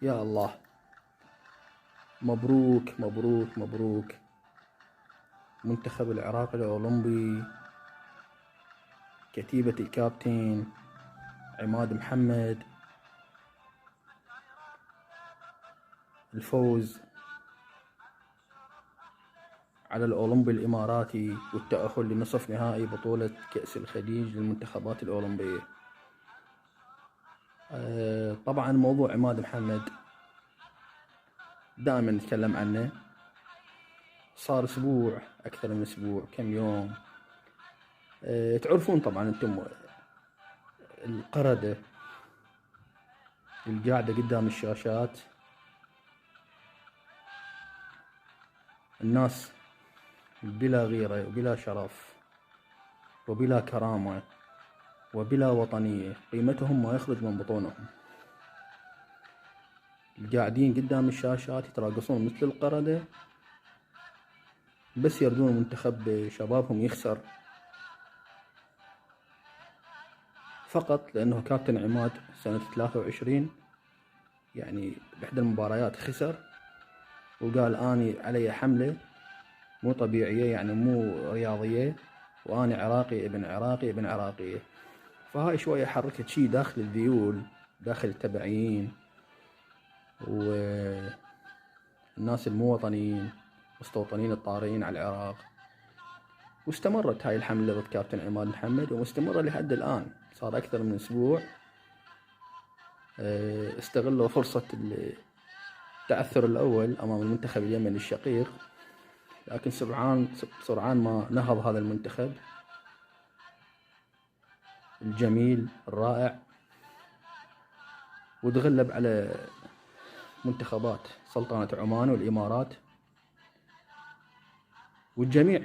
يا الله، مبروك مبروك مبروك. منتخب العراق الأولمبي، كتيبة الكابتن عماد محمد، الفوز على الأولمبي الإماراتي والتأهل لنصف نهائي بطولة كأس الخليج للمنتخبات الأولمبية. طبعا موضوع عماد محمد دائما نتكلم عنه، صار أسبوع، أكثر من أسبوع، كم يوم. تعرفون طبعا أنتم القردة القاعدة قدام الشاشات، الناس بلا غيرة وبلا شرف وبلا كرامة وبلا وطنية، قيمتهم ما يخرج من بطونهم، القاعدين قدام الشاشات يتراقصون مثل القردة، بس يردون منتخب شبابهم يخسر فقط لأنه كابتن عماد سنة 23 يعني بإحدى المباريات خسر، وقال أني علي حملة مو طبيعية، يعني مو رياضية، وأنا عراقي ابن عراقي ابن عراقية. فهاي شوية حركت شي داخل الذيول، داخل التبعيين والناس المو وطنيين، مستوطنين الطارئين على العراق. واستمرت هاي الحملة ضد كابتن عماد محمد، ومستمرة لحد الآن، صار أكثر من أسبوع. استغلوا فرصة التعثر الأول أمام المنتخب اليمني الشقيق، لكن سرعان ما نهض هذا المنتخب الجميل الرائع، وتغلب على منتخبات سلطنة عمان والإمارات. والجميع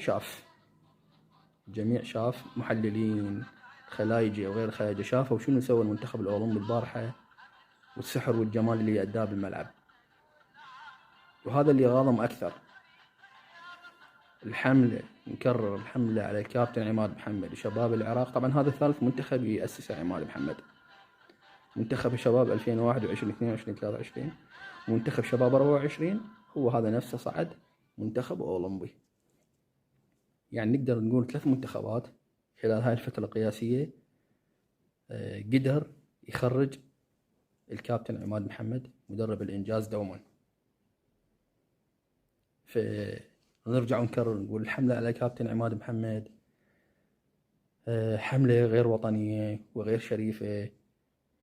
شاف محللين خلايجي وغير خلايجي، شافوا شنو سوى المنتخب الأولمبي البارحة، والسحر والجمال اللي أداه بالملعب. وهذا اللي غاضم أكثر، نكرر الحملة على الكابتن عماد محمد وشباب العراق. طبعا هذا ثالث منتخب يأسسه عماد محمد، منتخب الشباب 2021 22 23، ومنتخب شباب 24 هو هذا نفسه صعد منتخب أولمبي. يعني نقدر نقول 3 منتخبات خلال هاي الفترة القياسية قدر يخرج الكابتن عماد محمد مدرب الإنجاز دوما. فنرجع ونكرر نقول الحملة على الكابتن عماد محمد حملة غير وطنية وغير شريفة،